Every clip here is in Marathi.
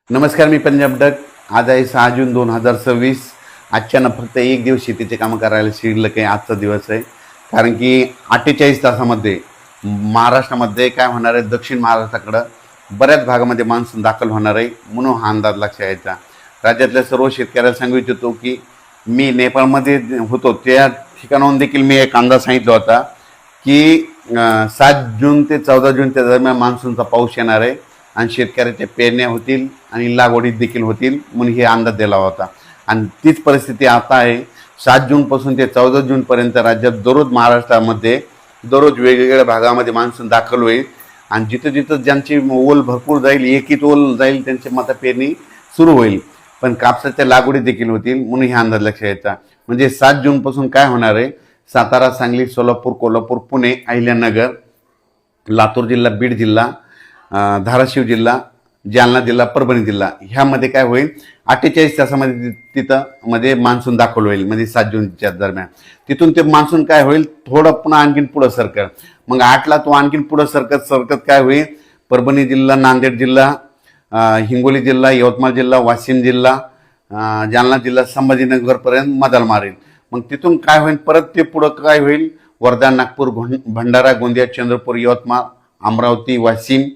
नमस्कार, मी पंजाब डक. आज आहे 6 जून 2026. आजच्यानं फक्त एक दिवस शेतीचे कामं करायला शिल्लक आहे. आजचा दिवस आहे, कारण की 48 तासामध्ये महाराष्ट्रामध्ये काय होणार आहे, दक्षिण महाराष्ट्राकडं बऱ्याच भागामध्ये मान्सून दाखल होणार आहे, म्हणून हा अंदाज लक्षात यायचा. राज्यातल्या सर्व शेतकऱ्याला सांगू इच्छितो की मी नेपाळमध्ये होतो त्या ठिकाणाहून देखील मी एक अंदाज सांगितला होता की 7 जून ते 14 जूनच्या दरम्यान मान्सूनचा पाऊस येणार आहे आणि शेतकऱ्याच्या पेरण्या होतील आणि लागवडीत देखील होतील, म्हणून हे अंदाज दिला होता. आणि तीच परिस्थिती आता आहे. 7 जूनपासून ते 14 जूनपर्यंत राज्यात दररोज महाराष्ट्रामध्ये दररोज वेगवेगळ्या भागामध्ये मान्सून दाखल होईल आणि जिथं जिथं ज्यांची ओल भरपूर जाईल, एकीत ओल जाईल, त्यांची माता पेरणी सुरू होईल. पण कापसाच्या लागवडी देखील होतील, म्हणून हा अंदाज लक्षात यायचा. म्हणजे 7 जूनपासून काय होणार आहे, सातारा, सांगली, सोलापूर, कोल्हापूर, पुणे, अहिल्यानगर, लातूर जिल्हा, बीड जिल्हा, धाराशिव जिल्हा, जालना जिल्हा, परभणी जिल्हा ह्यामध्ये काय होईल, 48 तासामध्ये तिथं मध्ये मान्सून दाखल होईल. म्हणजे 7 जूनच्या दरम्यान तिथून ते मान्सून काय होईल, थोडं पुन्हा आणखीन पुढं सरकत. मग 8ला तो आणखीन पुढं सरकत काय होईल, परभणी जिल्हा, नांदेड जिल्हा, हिंगोली जिल्हा, यवतमाळ जिल्हा, वाशिम जिल्हा, जालना जिल्हा, संभाजीनगरपर्यंत मदाल मारेल. मग तिथून काय होईल, परत ते पुढं काय होईल, वर्धा, नागपूर, भंडारा, गोंदिया, चंद्रपूर, यवतमाळ, अमरावती, वाशिम,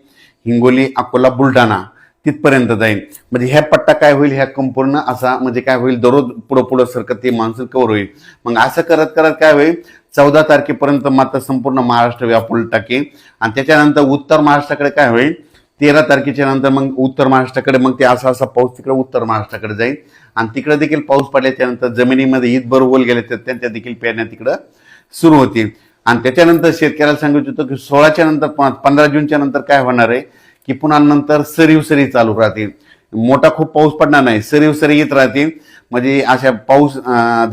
हिंगोली, अकोला, बुलढाणा तिथपर्यंत जाईल. म्हणजे ह्या पट्टा काय होईल, ह्या संपूर्ण असा म्हणजे काय होईल, दररोज पुढं सरकत ते मान्सून कव्हर होईल. मग असं करत करत काय होईल, 14 तारखेपर्यंत मात्र संपूर्ण महाराष्ट्र व्यापून टाकेल. आणि त्याच्यानंतर उत्तर महाराष्ट्राकडे काय होईल, 13 तारखेच्या नंतर मग उत्तर महाराष्ट्राकडे मग ते असा पाऊस तिकडे उत्तर महाराष्ट्राकडे जाईल. आणि तिकडे देखील पाऊस पडल्याच्या नंतर जमिनीमध्ये ईदभर ओल गेले तर त्यांच्या देखील पेरण्या तिकडं सुरू होतील. आणि त्याच्यानंतर शेतकऱ्याला सांगू इच्छितो की 16च्या नंतर 15 जूनच्या नंतर काय होणार आहे की पुन्हा नंतर सरी चालू राहतील. मोठा खूप पाऊस पडणार नाही, सरी येत राहतील. म्हणजे अशा पाऊस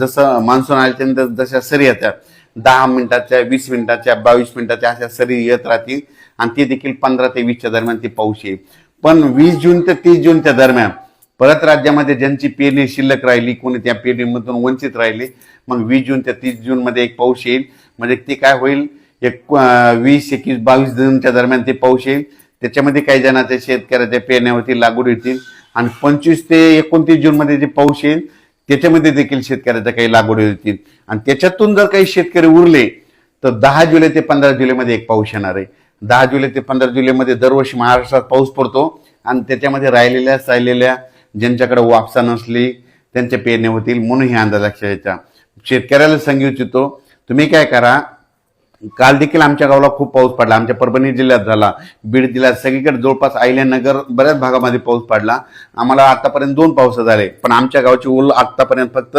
जसं मान्सून आल्याच्या नंतर जशा सरी येतात 10 मिनिटाच्या, 20 मिनिटाच्या, 22 मिनिटाच्या अशा सरी येत राहतील. आणि ते देखील 15 ते 20च्या दरम्यान ते पाऊस येईल. पण 20 जून ते 30 जूनच्या दरम्यान परत राज्यामध्ये ज्यांची पेरणी शिल्लक राहिली, कोणी त्या पेरणीमधून वंचित राहिली, मग 20 जून ते 30 जूनमध्ये एक पाऊस येईल. म्हणजे ते काय होईल, 20, 21, 22 जूनच्या दरम्यान ते पाऊस येईल. त्याच्यामध्ये काही जणांच्या शेतकऱ्याच्या पेरण्या होतील, लागवड होतील. आणि 25 ते 29 जूनमध्ये जे पाऊस येईल त्याच्यामध्ये देखील शेतकऱ्याच्या काही लागवडी होतील. आणि त्याच्यातून जर काही शेतकरी उरले तर 10 जुलै ते 15 जुलैमध्ये एक पाऊस येणार आहे. 10 जुलै ते 15 जुलैमध्ये दरवर्षी महाराष्ट्रात पाऊस पडतो. आणि त्याच्यामध्ये राहिलेल्या ज्यांच्याकडे वापसा नसली त्यांच्या पेरण्या होतील, म्हणून हे अंदाज लक्षात यायचा. शेतकऱ्याला सांगू इच्छितो, तुम्ही काय करा, काल देखील आमच्या गावाला खूप पाऊस पडला. आमच्या परभणी जिल्ह्यात झाला, बीड जिल्ह्यात सगळीकडे जवळपास अहिल्यानगर बऱ्याच भागामध्ये पाऊस पडला. आम्हाला आतापर्यंत 2 पाऊस झाले, पण आमच्या गावची ओल आतापर्यंत फक्त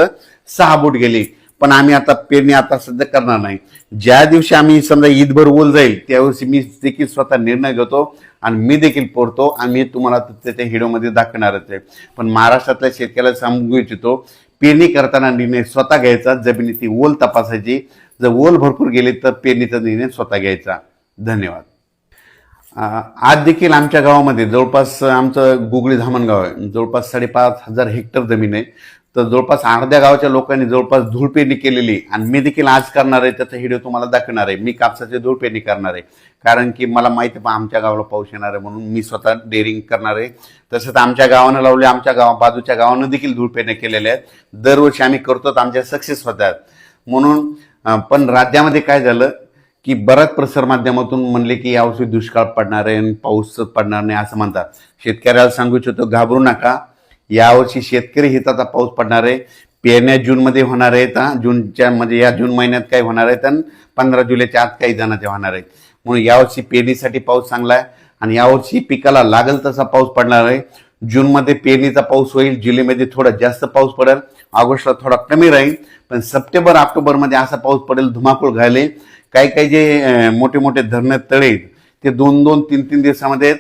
6 बोट गेली. पण आम्ही आता पेरणी आता सध्या करणार नाही. ज्या दिवशी आम्ही समजा ईदभर ओल जाईल त्यावेळी मी देखील स्वतः निर्णय घेतो आणि मी देखील पोरतो आणि मी तुम्हाला त्याच्या व्हिडिओमध्ये दाखवणारच आहे. पण महाराष्ट्रातल्या शेतकऱ्याला सांगू इच्छितो, पेरणी करताना निर्णय स्वतः घ्यायचा, जमिनीची ओल तपासायची. जर ओल भरपूर गेली तर पेरणीचा निर्णय स्वतः घ्यायचा. धन्यवाद. आज देखील आमच्या गावामध्ये जवळपास आमचं गुगळी धामणगाव आहे, जवळपास 5,500 हेक्टर जमीन आहे. तर जवळपास अर्ध्या गावाच्या लोकांनी जवळपास धूळ पेरणी केलेली. आणि मी देखील आज करणार आहे, त्याचा व्हिडिओ तुम्हाला दाखवणार आहे. मी कापसाची धूळ पेरणी करणार आहे, कारण की मला माहिती आहे आमच्या गावाला पाऊस येणार आहे, म्हणून मी स्वतः डेअरिंग करणार आहे. तसंच आमच्या गावानं लावले, आमच्या बाजूच्या गावानं देखील धूळ पेरण्या केलेल्या आहेत. दरवर्षी आम्ही करतो, आमच्या सक्सेस होतात. म्हणून पण राज्यामध्ये काय झालं की बऱ्याच प्रसारमाध्यमातून म्हणले की यावर्षी दुष्काळ पडणार आहे आणि पाऊस पडणार नाही असं म्हणतात. शेतकऱ्याला सांगू इच्छितो, घाबरू नका. यावर्षी शेतकरी हिताचा पाऊस पडणार आहे. पेरण्या जूनमध्ये होणार आहेत. जूनच्या म्हणजे या जून महिन्यात काही होणार आहेत आणि 15 जुलैच्या आत काही जणांचे होणार आहेत. म्हणून यावर्षी पेरणीसाठी पाऊस चांगला आहे आणि यावर्षी पिकाला लागल तसा पाऊस पडणार आहे. जूनमध्ये पेरणीचा पाऊस होईल, जुलैमध्ये थोडा जास्त पाऊस पडेल, ऑगस्टला थोडा कमी राहील. पण सप्टेंबर ऑक्टोबरमध्ये असा पाऊस पडेल, धुमाकूळ घाले. काही जे मोठे मोठे धरण तळे ते 2-2, 3-3 दिवसामध्ये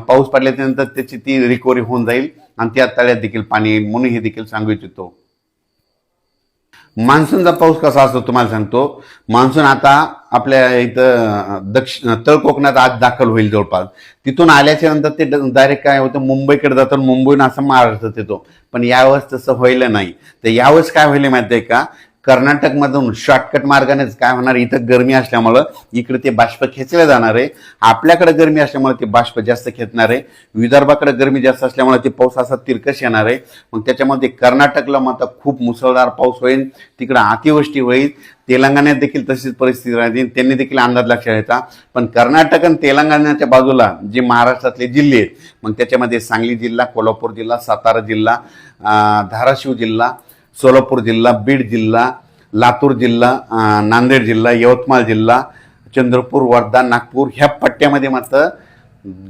पाऊस पडल्याच्या नंतर त्याची ती रिकव्हरी होऊन जाईल आणि त्या तळ्यात देखील पाणी येईल, म्हणून हे देखील सांगू इच्छितो. मान्सूनचा पाऊस कसा असतो तुम्हाला सांगतो. मान्सून आता आपल्या इथं तळ कोकणात आज दाखल होईल जवळपास. तिथून आल्याच्या नंतर ते डायरेक्ट काय होतं, मुंबईकडे जातं, मुंबईहून असं महाराष्ट्रात येतो. पण यावेळेस तसं व्हायला नाही. तर यावेळेस काय व्हायला माहिती आहे का, कर्नाटकमधून शॉर्टकट मार्गानेच काय होणार, इथं गरमी असल्यामुळं इकडे ते बाष्प खेचले जाणार आहे, आपल्याकडे गरमी असल्यामुळे ते बाष्प जास्त खेचणार आहे, विदर्भाकडे गरमी जास्त असल्यामुळे ते पाऊस असा तिरकस येणार आहे. मग त्याच्यामध्ये कर्नाटकला मात्र खूप मुसळधार पाऊस होईल, तिकडं अतिवृष्टी होईल. तेलंगणात देखील तशीच परिस्थिती राहतील, त्यांनी देखील अंदाज लक्षात घ्यायचा. पण कर्नाटक आणि तेलंगणाच्या बाजूला जे महाराष्ट्रातले जिल्हे आहेत, मग त्याच्यामध्ये सांगली जिल्हा, कोल्हापूर जिल्हा, सातारा जिल्हा, धाराशिव जिल्हा, सोलापूर जिल्हा, बीड जिल्हा, लातूर जिल्हा, नांदेड जिल्हा, यवतमाळ जिल्हा, चंद्रपूर, वर्धा, नागपूर ह्या पट्ट्यामध्ये मात्र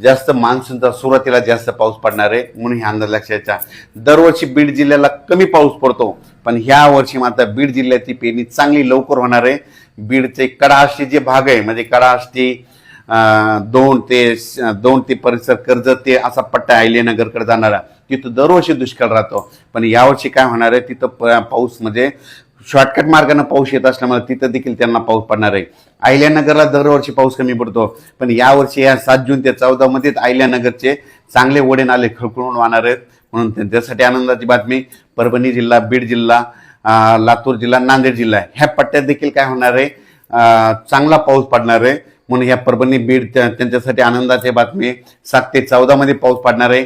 जास्त मान्सूनचा सुरुवातीला जास्त पाऊस पडणार आहे, म्हणून हे अंदाज लक्षात. दरवर्षी बीड जिल्ह्याला कमी पाऊस पडतो, पण ह्या वर्षी मात्र बीड जिल्ह्याची पेरणी चांगली लवकर होणार आहे. बीडचे कडाष्टी जे भाग आहे, म्हणजे कडाष्टी दोन ते परिसर कर्जत ते असा पट्टा अहिल्यानगरकडे जाणारा, तिथं दरवर्षी दुष्काळ राहतो. पण यावर्षी काय होणार आहे, तिथं पाऊस म्हणजे शॉर्टकट मार्गाने पाऊस येत असल्यामुळे तिथं देखील त्यांना पाऊस पडणार आहे. अहिल्यानगरला दरवर्षी पाऊस कमी पडतो, पण यावर्षी या 7 जून ते 14 मध्येच अहिल्यानगरचे चांगले ओढे नाले खळखळून वाहणार आहेत, म्हणून त्यांच्यासाठी आनंदाची बातमी. परभणी जिल्हा, बीड जिल्हा, लातूर जिल्हा, नांदेड जिल्हा ह्या पट्ट्यात देखील काय होणार आहे, चांगला पाऊस पडणार आहे, म्हणून ह्या परभणी, बीड त्यांच्यासाठी आनंदाची बातमी. 7 ते 14 मध्ये पाऊस पडणार आहे.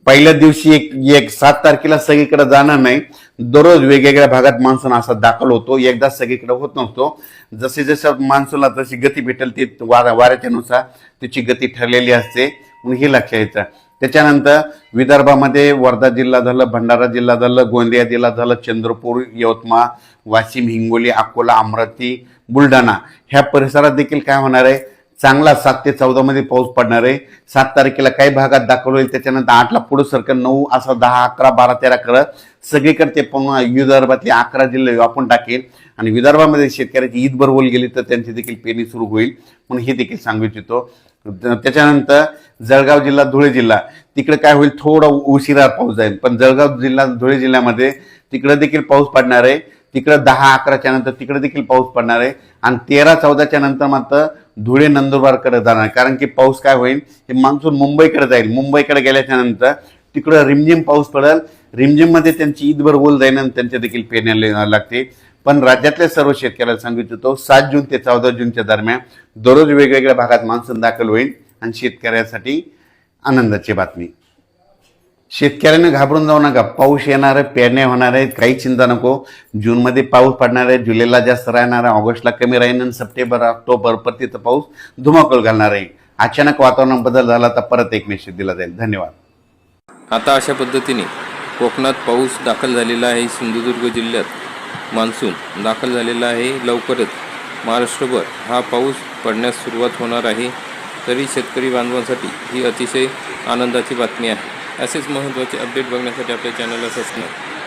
पहिल्या दिवशी एक 7 तारखेला सगळीकडे जाणार नाही, दररोज वेगवेगळ्या भागात मान्सून असा दाखल होतो, एकदा सगळीकडे होत नसतो. जसे जसं मान्सूनला जशी गती भेटेल ती वाऱ्याच्या नुसार त्याची गती ठरलेली असते, म्हणून हे लक्षात यायचं. त्याच्यानंतर विदर्भामध्ये वर्धा जिल्हा झालं, भंडारा जिल्हा झालं, गोंदिया जिल्हा झालं, चंद्रपूर, यवतमाळ, वाशिम, हिंगोली, अकोला, अमरावती, बुलढाणा ह्या परिसरात देखील काय होणार आहे, चांगला 7 ते 14 मध्ये पाऊस पडणार आहे. 7 तारखेला काही भागात दाखल होईल, त्याच्यानंतर 8ला पुढे सरकन 9 असा 10, 11, 12, 13 करत सगळीकडे ते पुन्हा विदर्भातले 11 जिल्हे व्यापून टाकेल. आणि विदर्भामध्ये शेतकऱ्याची ईदभर होल गेली तर त्यांची देखील पेरणी सुरू होईल, म्हणून हे देखील सांगू इच्छितो. त्याच्यानंतर जळगाव जिल्हा, धुळे जिल्हा तिकडे काय होईल, थोडा उशिरा पाऊस जाईल, पण जळगाव जिल्हा, धुळे जिल्ह्यामध्ये तिकडे देखील पाऊस पडणार आहे. तिकडे 10, 11च्या नंतर तिकडे देखील पाऊस पडणार आहे. आणि 13, 14च्या नंतर मात्र धुळे, नंदुरबारकडे जाणार, कारण की पाऊस काय होईल, हे मान्सून मुंबईकडे जाईल. मुंबईकडे गेल्याच्या नंतर तिकडं रिमझिम पाऊस पडेल, रिमझिम मध्ये त्यांची ईदभर होल जाईल आणि त्यांच्या देखील पेरण्या लागते. पण राज्यातल्या सर्व शेतकऱ्याला सांगू इच्छितो, 7 जून ते 14 जूनच्या दरम्यान दररोज वेगवेगळ्या भागात मान्सून दाखल होईल आणि शेतकऱ्यासाठी आनंदाची बातमी. शेतकऱ्यांना घाबरून जाऊ नका, पाऊस येणार आहे, पेरण्या होणार आहेत, काही चिंता नको. जूनमध्ये पाऊस पडणार आहे, जुलैला जास्त राहणार आहे, ऑगस्टला कमी राहील आणि सप्टेंबर, ऑक्टोबर परतीचा पाऊस धुमाकूळ घालणार आहे. अचानक वातावरण बदल झाला तर परत एक मेसेज दिला जाईल. धन्यवाद. आता अशा पद्धतीने कोकणात पाऊस दाखल झालेला आहे. सिंधुदुर्ग जिल्ह्यात मान्सून दाखल झालेला आहे. लवकरच महाराष्ट्रभर हा पाऊस पडण्यास सुरुवात होणार आहे. तरी शेतकरी बांधवांसाठी ही अतिशय आनंदाची बातमी आहे. असेच महत्त्वाचे अपडेट बघण्यासाठी आपल्या चॅनलला सबस्क्राईब